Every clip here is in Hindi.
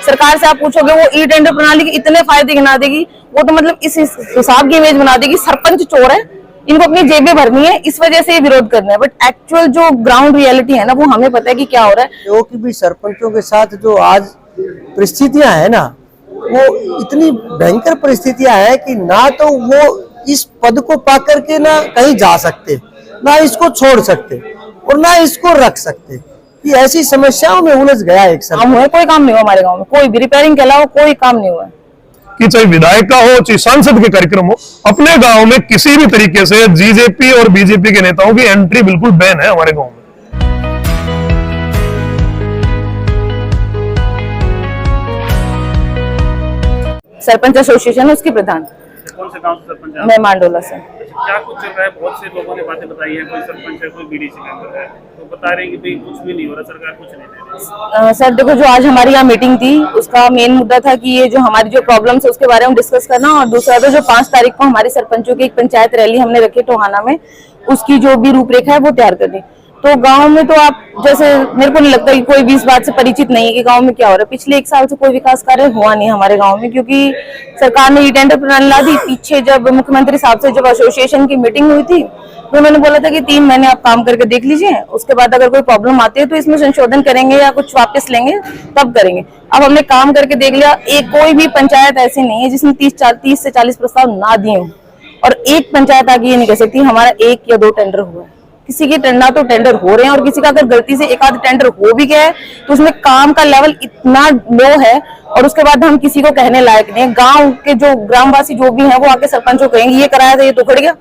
सरकार से आप पूछोगे वो ई टेंडर प्रणाली के इतने फायदे गिना देगी, वो तो मतलब इस हिसाब की इमेज बना देगी सरपंच चोर है, इनको अपनी जेबें भरनी है, इस वजह से ये विरोध करना है। बट एक्चुअल जो ग्राउंड रियलिटी है ना, वो हमें पता है कि क्या हो रहा है। क्योंकि भी सरपंचों के साथ जो आज परिस्थितियां है ना, वो इतनी भयंकर परिस्थितियां है कि ना तो वो इस पद को पाकर के ना कहीं जा सकते, ना इसको छोड़ सकते और ना इसको रख सकते। कि ऐसी समस्याओं में उलझ गया एक सर। काम हुआ, कोई काम नहीं हुआ हमारे गाँव में, कोई भी रिपेयरिंग के अलावा कोई काम नहीं हुआ। कि चाहे विधायक का हो चाहे सांसद के कार्यक्रम हो, अपने गांव में किसी भी तरीके से जीजेपी और बीजेपी के नेताओं की एंट्री बिल्कुल बैन है हमारे गांव में। सरपंच एसोसिएशन उसकी प्रधान। कौन से गांव से सरपंच है? मैं मांडोला से। क्या कुछ चल रहा है? बहुत से लोगों ने बातें बताई है, कोई सरपंच है, कोई बीडीसी मेंबर है, तो बता रहे हैं कि भाई कुछ भी नहीं हो रहा, सरकार कुछ नहीं दे रही। सर देखो, जो आज हमारी यहाँ मीटिंग थी उसका मेन मुद्दा था कि ये जो हमारी जो प्रॉब्लम्स है उसके बारे में डिस्कस करना, और दूसरा तो जो 5 तारीख को हमारे सरपंचों की एक पंचायत रैली हमने रखी टोहाना में, उसकी जो भी रूपरेखा है वो तैयार करनी। तो गांव में तो आप जैसे, मेरे को नहीं लगता कि कोई भी इस बात से परिचित नहीं है कि गांव में क्या हो रहा है। पिछले 1 साल से कोई विकास कार्य हुआ नहीं हमारे गांव में, क्योंकि सरकार ने ई टेंडर प्रणाली ला दी। पीछे जब मुख्यमंत्री साहब से जब एसोसिएशन की मीटिंग हुई थी तो उन्होंने बोला था कि 3 महीने आप काम करके देख लीजिए, उसके बाद अगर कोई प्रॉब्लम आती है तो इसमें संशोधन करेंगे या कुछ वापस लेंगे, तब करेंगे। अब हमने काम करके देख लिया, एक कोई भी पंचायत ऐसी नहीं है जिसने 30 से 40 प्रस्ताव ना दिए हो, और एक पंचायत आगे ये नहीं कह सकती हमारा 1 या 2 टेंडर हुआ है। किसी के टेंडर तो टेंडर हो रहे हैं, और किसी का अगर गलती से एक आध टेंडर हो भी गया है तो उसमें काम का लेवल इतना लो है, और उसके बाद हम किसी को कहने लायक नहीं। गांव के जो ग्रामवासी जो भी हैं वो आके सरपंच को कहेंगे ये कराया था, ये तो उखड़ गया।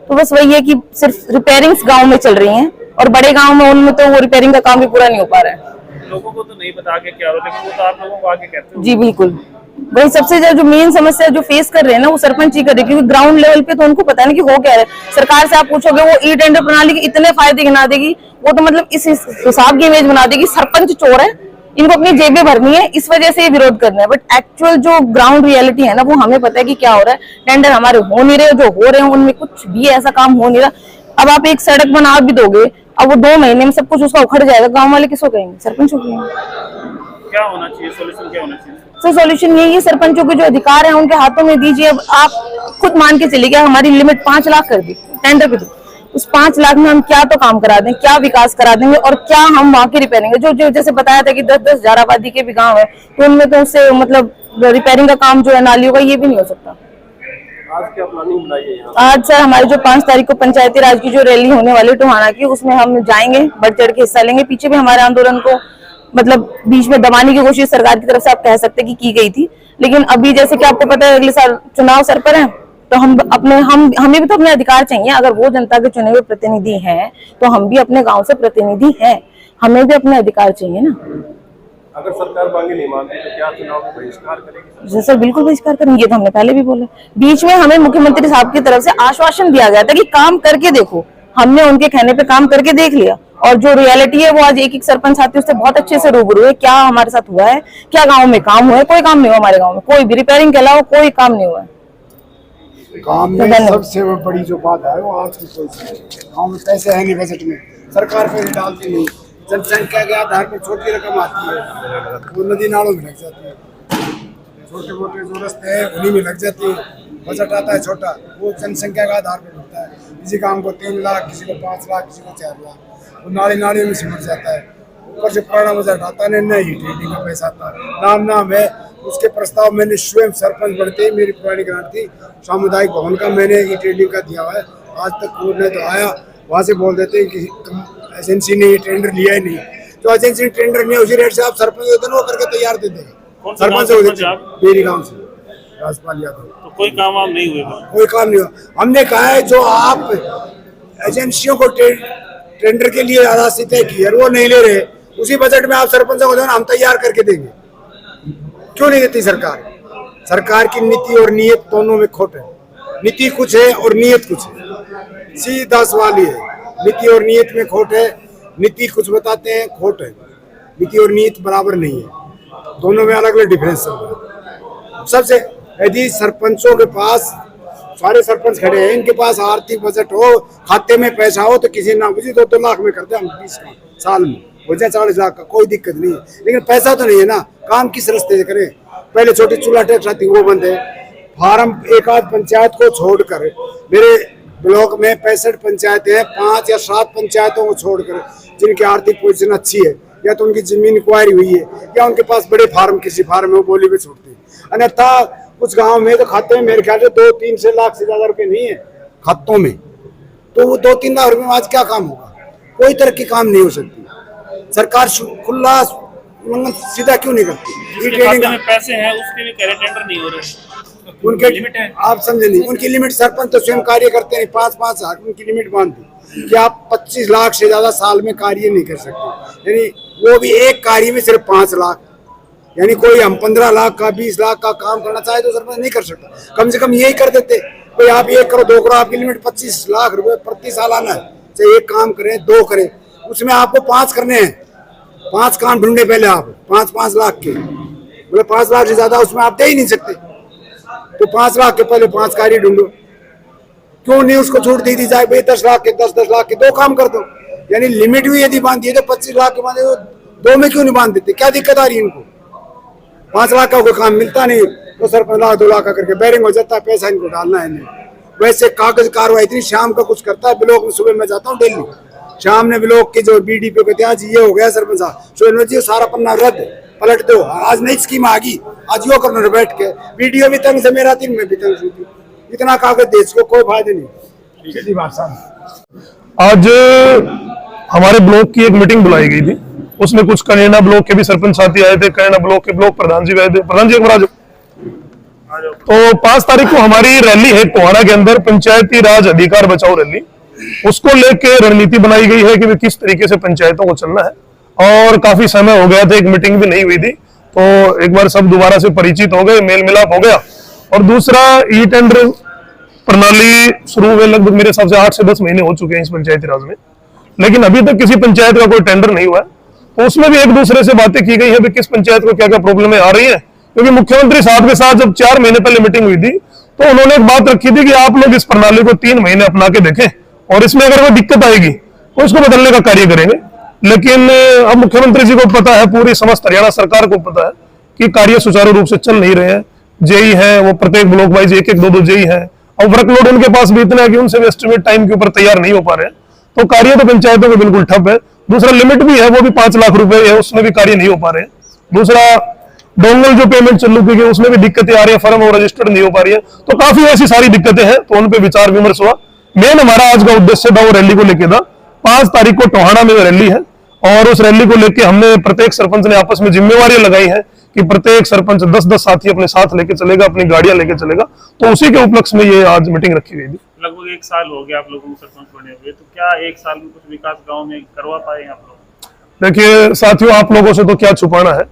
तो बस वही है कि सिर्फ रिपेयरिंग्स गांव में चल रही हैं, और बड़े गांव में उनमें तो वो रिपेयरिंग का काम भी पूरा नहीं हो पा रहा है। लोगों को तो नहीं बता के क्या हो रहा, लेकिन वो तो आप लोगों को आके कहते हो। जी बिल्कुल, वही सबसे ज्यादा जो मेन समस्या जो फेस कर रहे हैं ना, वो सरपंच ही कर रहे हैं, क्योंकि ग्राउंड लेवल पे तो उनको पता नहीं कि हो क्या है। सरकार से आप पूछोगे वो ई टेंडर प्रणाली के इतने फायदे गिना देगी, वो तो मतलब इस हिसाब की इमेज बना देगी सरपंच चोर है, इनको अपनी जेबें भरनी है, इस वजह से ये विरोध करना है। बट एक्चुअल जो ग्राउंड रियलिटी है ना, वो हमें पता है कि क्या हो रहा है। टेंडर हमारे हो नहीं रहे, जो हो रहे हैं उनमें कुछ भी ऐसा काम हो नहीं रहा। अब आप एक सड़क बना भी दोगे, अब वो 2 महीने में सब कुछ उसका उखड़ जाएगा, गाँव वाले किसको कहेंगे? सरपंच को कहेंगे। क्या होना चाहिए, सोल्यूशन क्या होना चाहिए? तो सॉल्यूशन यही है, सरपंचों के जो अधिकार है उनके हाथों में दीजिए। अब आप खुद मान के चलिए, क्या हमारी लिमिट 5 लाख कर दी टेंडर पे, तो उस 5 लाख में हम क्या तो काम करा दें, क्या विकास करा देंगे, और क्या हम वहाँ की रिपेयरिंग जो जैसे बताया था कि 10-10 हजार आबादी के भी गाँव है, तो उनमें तो उससे मतलब रिपेयरिंग का काम जो है नालियों का, ये भी नहीं हो सकता। आज क्या प्लानिंग बनाई है? आज सर हमारी जो 5 तारीख को पंचायती राज की जो रैली होने वाली है टोहाना की, उसमें हम जाएंगे, बढ़ चढ़ के हिस्सा लेंगे। पीछे भी हमारे आंदोलन को मतलब बीच में दबाने की कोशिश सरकार की तरफ से आप कह सकते हैं कि की गई थी, लेकिन अभी जैसे कि आपको पता है अगले साल चुनाव सर पर है, तो हमें भी तो अपने अधिकार चाहिए। अगर वो जनता के चुने हुए प्रतिनिधि हैं तो हम भी अपने गांव से प्रतिनिधि हैं, हमें भी अपने अधिकार चाहिए ना। अगर सरकार मांगे नहीं मानती तो क्या चुनाव में बहिष्कार करेगी? जी सर, बिल्कुल बहिष्कार करेंगे, तो हमने पहले भी बोला। बीच में हमें मुख्यमंत्री साहब की तरफ से आश्वासन दिया गया था कि काम करके देखो, हमने उनके कहने पे काम करके देख लिया, और जो रियलिटी है वो आज एक सरपंच साथी उससे बहुत अच्छे से रूबरू है। क्या हमारे साथ हुआ है, क्या गांव में काम हुआ है? कोई काम नहीं हुआ हमारे गांव में, कोई भी रिपेयरिंग के अलावा कोई काम नहीं हुआ है। काम में सबसे बड़ी जो बात है वो आज की गाँव में पैसे है नहीं, बजट में सरकार पैसे डालती नहीं, जनसंख्या के आधार पर छोटी रकम आती है, वो नदी नालों में लग जाती है, छोटे मोटे जो रास्ते हैं उन्हीं में लग जाती है। बजट आता है छोटा, वो जनसंख्या के आधार पर होता है। किसी काम को 3 लाख, किसी को 5 लाख, किसी को 4 लाख, वो नाली में सिमट जाता है। ऊपर से पुराना बजट आता नहीं, ट्रेडिंग का पैसा आता नाम है। उसके प्रस्ताव मैंने स्वयं सरपंच बढ़ते ही मेरी पुरानी ग्रांट थी सामुदायिक भवन का, मैंने ये ट्रेडिंग का दिया हुआ है। आज तक कोर्ट ने तो आया, वहाँ से बोल देते हैं कि एजेंसी ने ये टेंडर लिया ही नहीं, तो एजेंसी ने टेंडर नहीं, उसी रेट से आप सरपंच देते वो करके तैयार दे देंगे। सरपंच मेरी गाँव से राजपाल यादव। तो कोई काम वाम नहीं हुआ? कोई काम नहीं हुआ। हमने कहा है जो आप एजेंसियों को टेंडर के लिए राशि तय की है वो नहीं ले रहे, उसी बजट में आप सरपंचों को देना, हम तैयार करके देंगे। क्यों नहीं देती सरकार? सरकार की नीति और नीयत दोनों में खोट है। नीति कुछ है और नीयत कुछ है, सीधा सवाल ये है। नीति और नीयत में खोट है, नीति कुछ बताते हैं, खोट है। नीति और नीयत बराबर नहीं है, दोनों में अलग अलग डिफरेंस है। सबसे यदि सरपंचों के पास, सारे सरपंच खड़े हैं, इनके पास आर्थिक बजट हो, खाते में पैसा हो, तो किसी ना किसी 2-2 लाख में करते हैं हम 20 का, साल में हो जाए 40 लाख का, कोई दिक्कत नहीं है। लेकिन पैसा तो नहीं है ना, काम किस रास्ते से करें? पहले छोटी चूल्हा टैक्स आती वो बंद है। फार्म एक आध पंचायत को छोड़कर, मेरे ब्लॉक में 65 पंचायतें हैं, 5 या 7 पंचायतों को छोड़कर जिनकी आर्थिक पोजीशन अच्छी है, या तो उनकी जमीन एक्वायरी हुई है, या उनके पास बड़े फार्म किसी फार्म में वो बोली में छूटती है। अन्यथा कुछ गाँव में तो खाते में मेरे ख्याल से 2-3 से लाख से ज्यादा रुपए नहीं है खातों में, तो वो 2-3 लाख रुपए में आज क्या काम होगा? कोई तरह की काम नहीं हो सकती। सरकार खुला सीधा क्यों नहीं करती? जिसके खाते में पैसे हैं उसके भी कह रहे टेंडर नहीं हो रहे, उनके लिमिट है। आप समझे नहीं, उनकी लिमिट सरपंच तो स्वयं कार्य करते हैं, 5-5 लाख उनकी लिमिट बांध दी कि आप 25 लाख से ज्यादा साल में कार्य नहीं कर सकते, यानी वो भी एक कार्य में सिर्फ 5 लाख, यानी कोई हम 15 लाख का 20 लाख का काम करना चाहे तो सरपंच नहीं कर सकता। कम से कम यही कर देते, कोई आप 1 करो 2 करो, आपकी लिमिट 25 लाख रुपए प्रति साल आना है, चाहे एक काम करें 2 करें, उसमें आपको 5 करने हैं, 5 काम ढूंढने पहले आप 5-5 लाख के, मतलब 5 लाख से ज्यादा उसमें आप दे ही नहीं सकते, तो 5 लाख के पहले 5 कार्य ढूंढो। क्यों नहीं उसको छूट दी जाए भाई 10 लाख के 10-10 लाख के 2 काम कर दो, यानी लिमिट भी यदि बांध दिए तो 25 लाख के बांधे, 2 में क्यों नहीं बांध देते? क्या दिक्कत आ रही है इनको? 5 लाख का कोई काम मिलता नहीं तो सरपंच लाख 2 लाख का करके बैरिंग हो जाता है, पैसा इनको डालना है नहीं। वैसे कागज कार्रवाई इतनी शाम का कुछ करता है, ब्लॉक में सुबह में जाता हूँ डेली, शाम ने ब्लॉक के जो बीडीपी को कहते हैं ये हो गया सरपंच साहब, सुरेंद्र जी सारा पन्ना रद्द पलट दो, आज नई स्कीम आ गई, आज यो करना बैठ के, वीडियो भी तंग से मेरा 3 में भी तंग से, इतना कागज देश को कोई फायदा नहीं। सीधी बात साहब, आज हमारे ब्लॉक की एक मीटिंग बुलाई गई थी, उसमें कुछ कनेना ब्लॉक के भी सरपंच साथी आए थे, कनेना ब्लॉक के ब्लॉक प्रधान जी आए थे। प्रधान जी एक बार आ जाओ। तो 5 तारीख को हमारी रैली है टोहाना के अंदर, पंचायती राज अधिकार बचाओ रैली, उसको लेके रणनीति बनाई गई है कि वे किस तरीके से पंचायतों को चलना है, और काफी समय हो गया था, एक मीटिंग भी नहीं हुई थी, तो एक बार सब दोबारा से परिचित हो गए, मेल मिलाप हो गया। और दूसरा, ई टेंडर प्रणाली शुरू हुए लगभग मेरे हिसाब से 8 से 10 महीने हो चुके हैं इस पंचायती राज में, लेकिन अभी तक किसी पंचायत का कोई टेंडर नहीं हुआ है। तो उसमें भी एक दूसरे से बातें की गई है कि किस पंचायत को क्या क्या प्रॉब्लमें आ रही है, क्योंकि मुख्यमंत्री साहब के साथ जब 4 महीने पहले मीटिंग हुई थी तो उन्होंने एक बात रखी थी कि आप लोग इस प्रणाली को 3 महीने अपना के देखें, और इसमें अगर कोई दिक्कत आएगी तो उसको बदलने का कार्य करेंगे। लेकिन अब मुख्यमंत्री जी को पता है, पूरी समस्त हरियाणा सरकार को पता है कि कार्य सुचारू रूप से चल नहीं रहे हैं। जेई है वो प्रत्येक ब्लॉक वाइज 1-1, 2-2 जेई है, और वर्कलोड उनके पास भी इतना है कि उनसे भी एस्टिमेट टाइम के ऊपर तैयार नहीं हो पा रहे हैं, तो कार्य तो पंचायतों के बिल्कुल ठप है। दूसरा, लिमिट भी है, वो भी 5 लाख रुपए है, उसमें भी कार्य नहीं हो पा रहे हैं। दूसरा, डोंगल जो पेमेंट चालू की गई उसमें भी दिक्कतें आ रही है, फर्म और रजिस्टर्ड नहीं हो पा रही है, तो काफी ऐसी सारी दिक्कतें हैं, तो उन पे विचार विमर्श हुआ। मेन हमारा आज का उद्देश्य था वो रैली को लेके था। 5 तारीख को टोहाना में रैली है, और उस रैली को लेके हमने प्रत्येक सरपंच ने आपस में जिम्मेवारियां लगाई है कि प्रत्येक सरपंच 10-10 साथी अपने साथ लेके चलेगा, अपनी गाड़ियां लेके चलेगा, तो उसी के उपलक्ष्य में ये आज मीटिंग रखी गई थी। लगभग 1 साल हो गया आप लोगों को सरपंच बने हुए, तो क्या 1 साल में कुछ विकास गांव में करवा पाए आप लोग? देखिए साथियों, आप लोगों से तो क्या छुपाना है,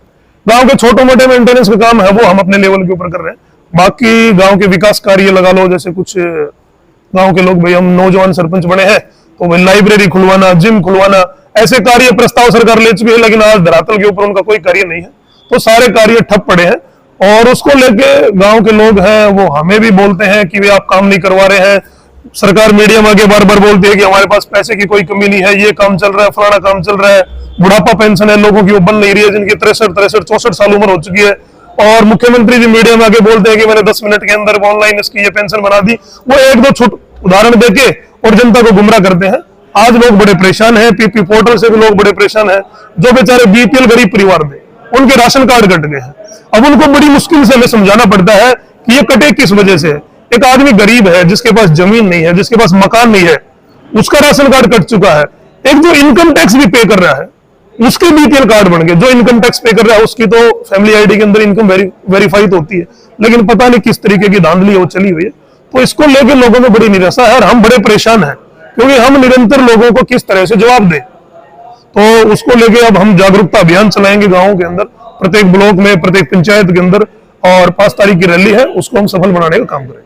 गांव के छोटे मोटे मेंटेनेंस का काम है वो हम अपने लेवल के ऊपर कर रहे हैं। बाकी गांव के विकास कार्य लगा लो, जैसे कुछ गांव के लोग, भाई हम नौजवान सरपंच बने हैं तो भाई लाइब्रेरी खुलवाना, जिम खुलवाना, ऐसे कार्य प्रस्ताव सरकार ले चुकी है, लेकिन आज धरातल के ऊपर उनका कोई कार्य नहीं है, तो सारे कार्य ठप पड़े हैं। और उसको लेके गांव के लोग हैं वो हमें भी बोलते हैं कि वे आप काम नहीं करवा रहे हैं। सरकार मीडिया में आगे बार बार बोलती है कि हमारे पास पैसे की कोई कमी नहीं है, ये काम चल रहा है, फलाना काम चल रहा है, बुढ़ापा पेंशन है लोगों की वो बन नहीं रही है जिनकी 63-64 साल उम्र हो चुकी है। और मुख्यमंत्री जी मीडिया में आगे बोलते हैं कि मैंने 10 मिनट के अंदर ऑनलाइन इसकी ये पेंशन बना दी, वो 1-2 छोटे उदाहरण देके और जनता को गुमराह करते हैं। आज लोग बड़े परेशान हैं, पीपी पोर्टल से भी लोग बड़े परेशान हैं, जो बेचारे बीपीएल गरीब परिवार में उनके राशन कार्ड कट गए हैं। अब उनको बड़ी मुश्किल से हमें समझाना पड़ता है कि ये कटे किस वजह से। एक आदमी गरीब है जिसके पास जमीन नहीं है, जिसके पास मकान नहीं है, उसका राशन कार्ड कट चुका है। एक जो इनकम टैक्स भी पे कर रहा है उसके बीपीएल कार्ड बन गए। जो इनकम टैक्स पे कर रहा है उसकी तो फैमिली आईडी के अंदर इनकम वेरीफाई तो होती है, लेकिन पता नहीं किस तरीके की धांधली वो चली हुई है। तो इसको लेकर लोगों में बड़ी निराशा है और हम बड़े परेशान हैं, क्योंकि हम निरंतर लोगों को किस तरह से जवाब दें। तो उसको लेके अब हम जागरूकता अभियान चलाएंगे गांवों के अंदर, प्रत्येक ब्लॉक में, प्रत्येक पंचायत के अंदर, और 5 तारीख की रैली है उसको हम सफल बनाने का काम करेंगे।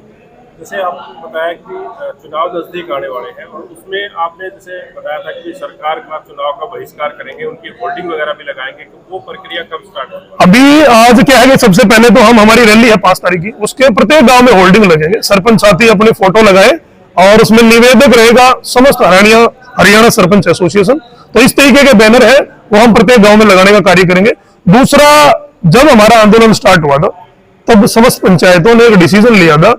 जैसे आपने बताया कि चुनाव नजदीक आने वाले हैं, और उसमें आपने जैसे बताया था कि सरकार का चुनाव का बहिष्कार करेंगे, उनकी होल्डिंग वगैरह भी लगाएंगे, तो वो प्रक्रिया कब स्टार्ट होगी? अभी आज क्या है कि सबसे पहले तो हमारी रैली है 5 तारीख की, उसके प्रत्येक गांव में होल्डिंग लगेंगे। सरपंच साथी अपने फोटो लगाए और उसमें निवेदक रहेगा समस्त हरियाणा सरपंच एसोसिएशन। तो इस तरीके के बैनर है वो हम प्रत्येक गांव में लगाने का कार्य करेंगे। दूसरा, जब हमारा आंदोलन स्टार्ट हुआ था तब समस्त पंचायतों ने एक डिसीजन लिया था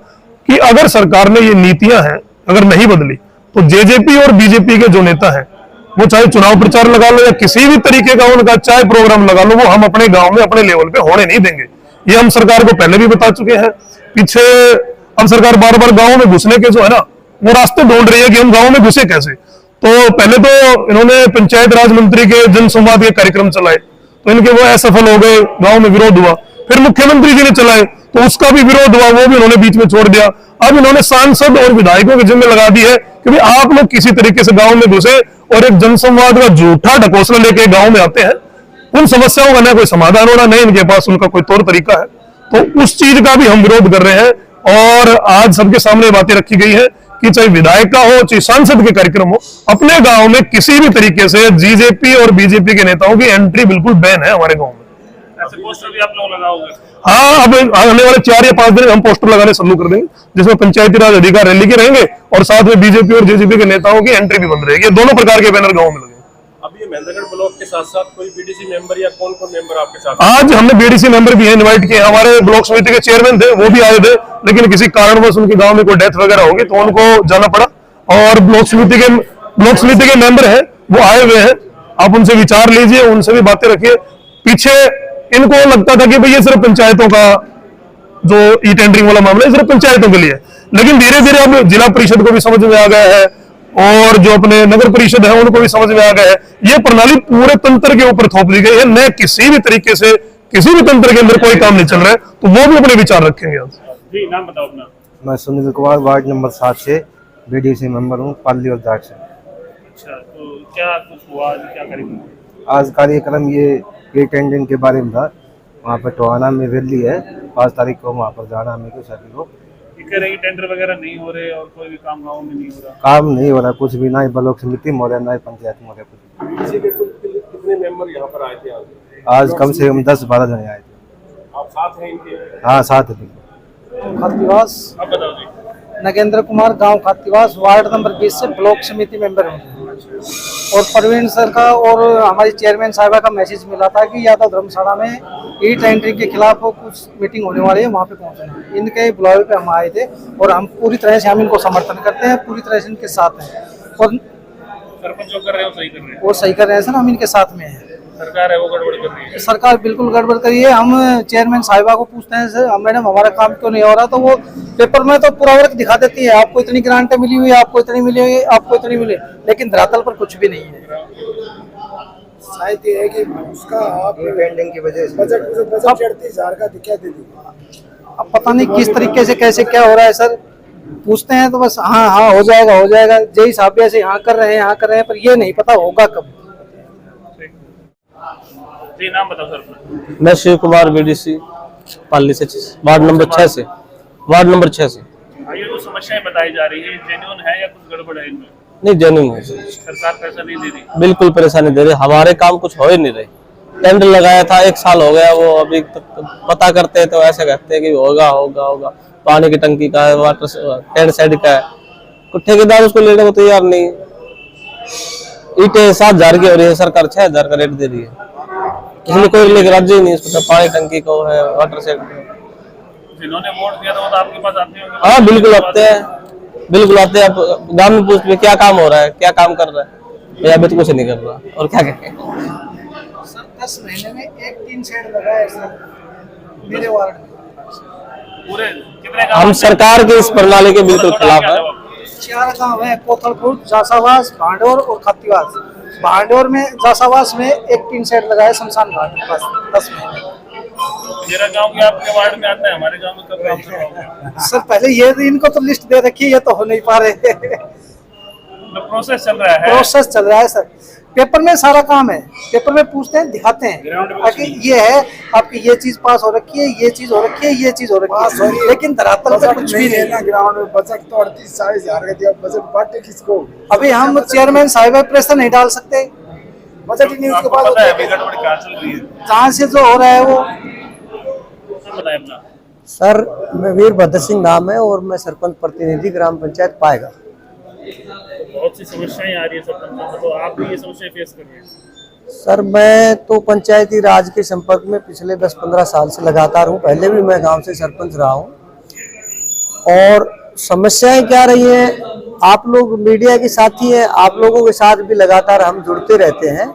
कि अगर सरकार ने ये नीतियां हैं अगर नहीं बदली तो जेजेपी और बीजेपी के जो नेता हैं वो चाहे चुनाव प्रचार लगा लो या किसी भी तरीके का उनका चाहे प्रोग्राम लगा लो, वो हम अपने गांव में अपने लेवल पे होने नहीं देंगे। ये हम सरकार को पहले भी बता चुके हैं। पीछे अब सरकार बार बार गांव में घुसने के जो है ना वो रास्ते ढूंढ रही है कि हम गांव में घुसे कैसे। तो पहले तो इन्होंने पंचायत राज मंत्री के जन संवाद के कार्यक्रम चलाए तो इनके वो असफल हो गए, गांव में विरोध हुआ। फिर मुख्यमंत्री जी ने चलाए तो उसका भी विरोध हुआ, वो भी उन्होंने बीच में छोड़ दिया। अब इन्होंने सांसद और विधायकों के जिम्मे लगा दी है कि भाई आप लोग किसी तरीके से गांव में घुसे और एक जनसंवाद का झूठा ढकोसला लेके गांव में आते हैं। उन समस्याओं का ना कोई समाधान होना, नहीं इनके पास उनका कोई तौर तरीका है, तो उस चीज का भी हम विरोध कर रहे हैं। और आज सबके सामने बातें रखी गई है कि चाहे विधायक का हो चाहे सांसद के कार्यक्रम हो, अपने गांव में किसी भी तरीके से बीजेपी और बीजेपी के नेताओं की एंट्री बिल्कुल बैन है हमारे गांव में। ऐसे पोस्टर भी आप लोग लगाओगे? हाँ, अब आने वाले 4 या 5 दिन हम पोस्टर लगाने शुरू कर देंगे जिसमें पंचायती राज अधिकार रैली के रहेंगे और साथ में बीजेपी और जेजेपी के नेताओं की एंट्री भी बंद रहेगी। दोनों प्रकार के बैनर गांव में लगेंगे। अब ये महेंद्रगढ़ ब्लॉक के साथ साथ कोई बीडीसी मेंबर या कौन कौन मेंबर आपके साथ? आज हमने बीडीसी मेंबर भी इनवाइट किए। हमारे ब्लॉक समिति के चेयरमैन थे, वो भी आए थे, लेकिन किसी कारणवश उनके गांव में कोई डेथ वगैरह होगी तो उनको जाना पड़ा। और ब्लॉक समिति के मेंबर हैं वो आए हुए हैं, आप उनसे विचार लीजिए, उनसे भी बातें रखिए। पीछे इनको लगता था कि भाई ये सिर्फ पंचायतों का जो ई टेंडरिंग वाला मामला है सिर्फ पंचायतों के लिए, लेकिन धीरे धीरे अब जिला परिषद को भी समझ में आ गया है और जो अपने नगर परिषद है उनको भी समझ में आ गया है। ये प्रणाली पूरे तंत्र के ऊपर थोप दी गई है, न किसी भी तरीके से किसी भी तंत्र के अंदर कोई काम नहीं चल रहा है, तो वो भी अपने विचार रखेंगे। आज जी, नाम बताओ अपना। मैं सुनील कुमार, वार्ड नंबर 7 से बीडीसी मेंबर हूँ, पाली और जाट से। अच्छा, तो क्या कुछ हुआ आज, क्या कार्यक्रम? आज कार्यक्रम ये टेंडरिंग के बारे में था। वहाँ पर टोहाना में रैली है, 5 तारीख को वहाँ पर जाना हमें को सभी को। ये कह रहे हैं कि टेंडर वगैरह नहीं हो रहे और कोई भी काम गाँव में नहीं हो रहा। काम नहीं हो रहा कुछ भी, ना ही ब्लॉक समिति मोड़े ना ही पंचायत मोड़े कुछ। बीडीसी के कितने मेंबर यहाँ पर आए थे आज कम से कम 10-12 जने आए थे। आप साथ हैं इनके? हाँ, साथ है। खातीवास, अब बताओ जी। नगेंद्र कुमार, गांव खातीवास, वार्ड नंबर 20 से ब्लॉक समिति मेंबर हूँ। और प्रवीण सर का और हमारी चेयरमैन साहिबा का मैसेज मिला था कि यादव धर्मशाला में ई टेंडरिंग के खिलाफ कुछ मीटिंग होने वाली है, वहाँ पे पहुँचना। इनके बुलावे पे हम आए थे और हम पूरी तरह से हम इनको समर्थन करते हैं, पूरी तरह से इनके साथ हैं। और सरपंच जो कर रहे हैं वो सही कर रहे हैं, वो सही कर रहे हैं सर, हम इनके साथ में हैं। सरकार है वो गड़बड़ कर रही है। सरकार बिल्कुल गड़बड़ करी है। हम चेयरमैन साहिबा को पूछते हैं सर मैडम हमारा काम क्यों नहीं हो रहा, तो वो पेपर में तो पूरा वर्क दिखा देती है, आपको इतनी ग्रांटें मिली हुई है, आपको इतनी मिली हुई है, आपको इतनी मिली, लेकिन धरातल पर कुछ भी नहीं है। शायद ये है कि उसका आप टेंडरिंग की वजह से बजट 38,000 का क्या दे दी। अब पता नहीं किस तरीके से कैसे क्या हो रहा है सर, पूछते हैं तो बस हाँ हाँ हो जाएगा जय साहब ऐसे यहाँ कर रहे हैं, पर ये नहीं पता होगा कब। जी, नाम बताओ सर अपना। मैं शिव कुमार, बीडीसी पाली से, वार्ड नंबर 6 से। ये जो समस्याएं बताई जा रही है जेन्युइन है या कुछ गड़बड़ है इनमें? नहीं, जेन्युइन है सर। सरकार पैसा नहीं दे रही? बिल्कुल परेशानी दे रही, हमारे काम कुछ हो ही नहीं रहे। टेंडर लगाया था 1 साल हो गया, वो अभी तक पता करते हैं तो ऐसे कहते हैं कि होगा। पानी की टंकी का है, वाटर टेंट साइड का है, कुछ ठेकेदार उसको लेने को तैयार नहीं। ईटें 7,000 की हो रही है, सरकार 6,000 का रेट दे रही है, इसलिए कोई लेके राज्य ही नहीं इसको। पानी टंकी को है, वाटर सेट जिन्होंने वोट दिया था वो तो आपके पास आते होंगे? हाँ, बिल्कुल आते हैं। आप गांव में पूछते क्या काम हो रहा है, क्या काम कर रहा है, भैया अभी तो कुछ नहीं कर रहा, और क्या कहें। सर 10 महीने में एक 3 शेड लगा है सर मेरे वार्ड में। पूरे कितने गाँव? हम सरकार की इस प्रणाली के बिल्कुल खिलाफ है। 4 गाँव है, कोथलखुर्द, जासावास, भांडोर और खातीवास। भांडोर में जासावास में एक 3 शेड लगा है शमशान घाट के पास 10 महीने। मेरा गांव के आपके वार्ड में आता है, हमारे गांव में कब काम शुरू होगा? सर पहले ये इनको तो लिस्ट दे रखी है, ये तो हो नहीं पा रहे। तो प्रोसेस चल रहा है? प्रोसेस चल रहा है सर, पेपर में सारा काम है, पेपर में पूछते हैं दिखाते हैं कि ये है आपकी ये चीज पास हो रखी है, ये चीज हो रखी है, ये चीज हो रखी है, लेकिन धरातल पे कुछ भी नहीं है। ग्राउंड में बजट तो 38-40,000 का दिया, बजट बांटे किसको? अभी हम चेयरमैन साहिब प्रेशर नहीं डाल सकते, बजट ही नहीं, उसके आपको बाद पता है अभी गड़बड़ क्या चल रही है? जहाँ से जो हो रहा है वो। बताए अपना। सर, मैं वीरभद्र सिंह नाम है और मैं सरपंच प्रतिनिधि ग्राम पंचायत पाएगा। बहुत सी समस्याएं आ रही है सरपंच, तो आप भी ये समस्या फेस कर रहे हैं? सर मैं तो पंचायती राज के संपर्क में पिछले 10-15 साल से लगातार हूँ। पहले भी मैं गांव से सरपंच रहा हूँ। और समस्याएं क्या रही हैं, आप लोग मीडिया के साथी हैं, आप लोगों के साथ भी लगातार हम जुड़ते रहते हैं,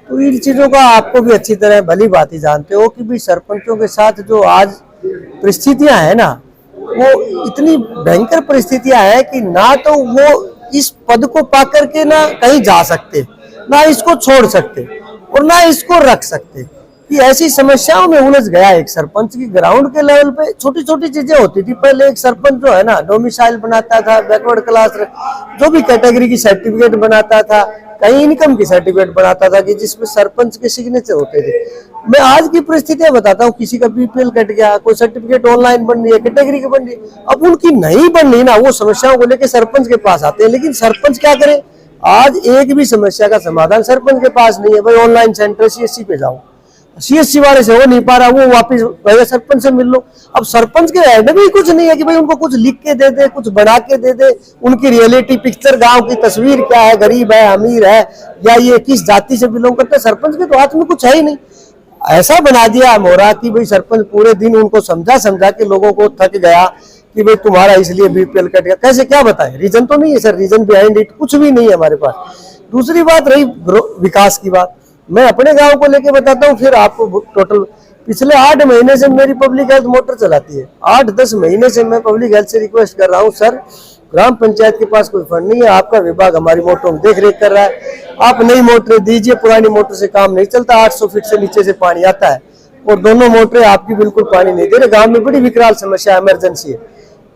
तो इन चीज़ों का आपको भी अच्छी तरह भली बात ही जानते हो कि भी सरपंचों के साथ जो आज परिस्थितियां हैं ना, वो इतनी भयंकर परिस्थितियां हैं कि ना तो वो इस पद को पा करके ना कहीं जा सकते, ना इसको छोड़ सकते और ना इसको रख सकते। कि ऐसी समस्याओं में उलझ गया एक सरपंच की। ग्राउंड के लेवल पे छोटी छोटी चीजें होती थी। पहले एक सरपंच जो है ना डोमिसाइल बनाता था, बैकवर्ड क्लास जो भी कैटेगरी की सर्टिफिकेट बनाता था, कहीं इनकम की सर्टिफिकेट बनाता था कि जिसमें सरपंच के सिग्नेचर होते थे। मैं आज की परिस्थितियां बताता हूँ, किसी का बीपीएल कट गया, कोई सर्टिफिकेट ऑनलाइन बन रही है, कैटेगरी की बन रही है, अब उनकी नहीं बन रही ना, वो समस्याओं को लेकर सरपंच के पास आते हैं। लेकिन सरपंच क्या करे, आज एक भी समस्या का समाधान सरपंच के पास नहीं है। भाई ऑनलाइन सेंटर सीएससी पे जाओ, सीएससी वाले से हो नहीं पा रहा, वो वापस पहले सरपंच से मिल लो। अब सरपंच के एंड में भी कुछ नहीं है कि भाई उनको कुछ लिख के दे दे, कुछ बना के दे दे, उनकी रियलिटी पिक्चर, गांव की तस्वीर क्या है, गरीब है, अमीर है, या ये किस जाति से बिलोंग करता है। सरपंच के तो हाथ में कुछ है ही नहीं। ऐसा बना दिया मोरा कि भाई सरपंच पूरे दिन उनको समझा समझा के लोगों को थक गया कि भाई तुम्हारा इसलिए बीपीएल कट गया। कैसे, क्या बताएं, रीजन तो नहीं है सर, रीजन बिहाइंड इट कुछ भी नहीं है हमारे पास। दूसरी बात रही विकास की बात, मैं अपने गांव को लेके बताता हूँ, फिर आपको टोटल पिछले 8 महीने से मेरी पब्लिक हेल्थ मोटर चलाती है। 8-10 महीने से मैं पब्लिक हेल्थ से रिक्वेस्ट कर रहा हूँ, सर ग्राम पंचायत के पास कोई फंड नहीं है, आपका विभाग हमारी मोटरों में देख रेख कर रहा है, आप नई मोटरें दीजिए, पुरानी मोटर से काम नहीं चलता। 800 फीट से नीचे से पानी आता है और दोनों मोटरें आपकी बिल्कुल पानी नहीं दे रहे। गाँव में बड़ी विकराल समस्या, इमरजेंसी है।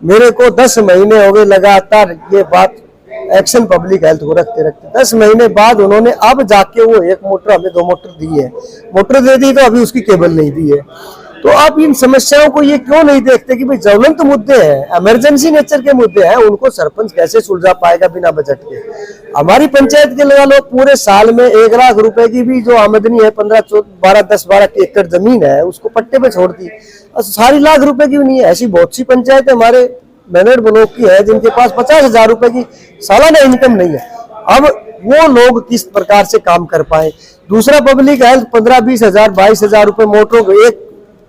मेरे को 10 महीने हो गए लगातार ये बात एक्शन पब्लिक हेल्थ को रखते रखते। 10 महीने बाद उन्होंने अब जाके वो एक मोटर, हमें 2 मोटर दी है, मोटर दे दी तो अभी उसकी केबल नहीं दी है। तो आप इन समस्याओं को ये क्यों नहीं देखते कि भाई ज्वलंत मुद्दे हैं, इमरजेंसी नेचर के मुद्दे हैं, उनको सरपंच कैसे सुलझा पाएगा बिना बजट के। हमारी पंचायत के लगा लो पूरे साल में 1 लाख रुपए की भी जो आमदनी है, 10-12 एकड़ जमीन है, उसको पट्टे पे छोड़ दी, सारी लाख रुपए की भी नहीं है। ऐसी बहुत सी पंचायत हमारे मैनेड ब्लॉक की है जिनके पास 50,000 रुपए की सालाना इनकम नहीं है। अब वो लोग किस प्रकार से काम कर पाए। दूसरा, पब्लिक हेल्थ 15-20 हजार 22,000 रुपए मोटरों को, एक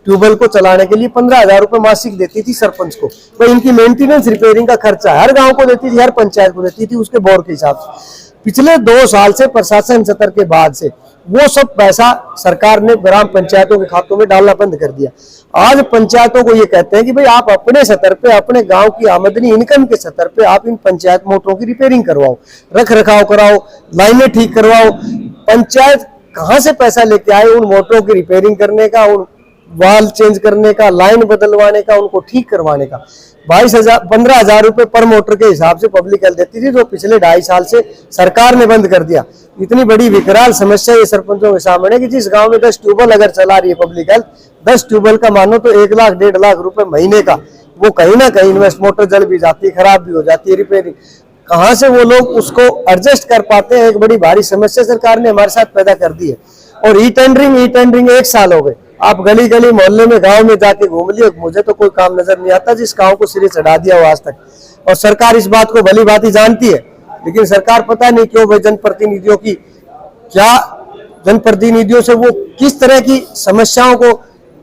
ट्यूबवेल को चलाने के लिए 15,000 रुपए मासिक देती थी सरपंच को। तो इनकी मेंटेनेंस रिपेयरिंग का खर्चा हर गांव को देती थी, हर पंचायत को देती थी, उसके बोर्ड के हिसाब से। पिछले 2 साल से प्रशासन सतर के बाद से वो सब पैसा सरकार ने ग्राम पंचायतों के खातों में डालना बंद कर दिया। आज पंचायतों को ये कहते हैं कि भाई आप अपने स्तर पे, अपने गांव की आमदनी इनकम के स्तर पे आप इन पंचायत मोटरों की रिपेयरिंग करवाओ, रख रखाव कराओ, लाइनें ठीक करवाओ। पंचायत कहाँ से पैसा लेके आए उन मोटरों की रिपेयरिंग करने का, उन वाल चेंज करने का, लाइन बदलवाने का, उनको ठीक करवाने का। 15,000 रुपए पर मोटर के हिसाब से पब्लिक हेल्थ देती थी, जो पिछले 2.5 साल से सरकार ने बंद कर दिया। इतनी बड़ी विकराल समस्या ये सरपंचों के सामने कि जिस गांव में 10 ट्यूबवेल अगर चला रही है पब्लिक हेल्थ, 10 ट्यूबवेल का मानो तो 1 लाख 1.5 लाख रुपए महीने का, वो कहीं ना कहीं इन्वेस्ट, मोटर जल भी जाती है, खराब भी हो जाती है, रिपेयरिंग कहाँ से वो लोग उसको एडजस्ट कर पाते हैं। एक बड़ी भारी समस्या सरकार ने हमारे साथ पैदा कर दी है। और ई टेंडरिंग 1 साल हो गए, आप गली गली मोहल्ले में गांव में जाके घूम लिए, मुझे तो कोई काम नजर नहीं आता जिस गांव को सिरे चढ़ा दिया हो आज तक। और सरकार इस बात को भली भांति जानती है, लेकिन सरकार पता नहीं क्यों भाई जनप्रतिनिधियों की, क्या जनप्रतिनिधियों से वो किस तरह की समस्याओं को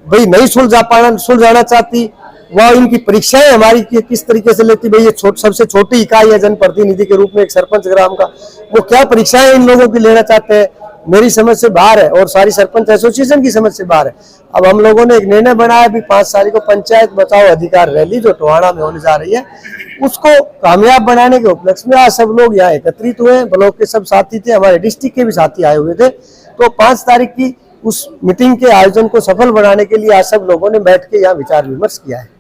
भाई नहीं सुलझाना चाहती। वह इनकी परीक्षाएं हमारी किस तरीके से लेती, भाई ये सबसे छोटी इकाई है जनप्रतिनिधि के रूप में एक सरपंच ग्राम का, वो क्या परीक्षाएं इन लोगों की लेना चाहते हैं, मेरी समझ से बाहर है और सारी सरपंच एसोसिएशन की समझ से बाहर है। अब हम लोगों ने एक निर्णय बनाया भी 5 तारीख को पंचायत बचाओ अधिकार रैली जो टोहाना में होने जा रही है, उसको कामयाब बनाने के उपलक्ष्य में आज सब लोग यहाँ एकत्रित हुए। ब्लॉक के सब साथी थे, हमारे डिस्ट्रिक्ट के भी साथी आए हुए थे। तो 5 तारीख की उस मीटिंग के आयोजन को सफल बनाने के लिए आज सब लोगों ने बैठ के यहाँ विचार विमर्श किया है।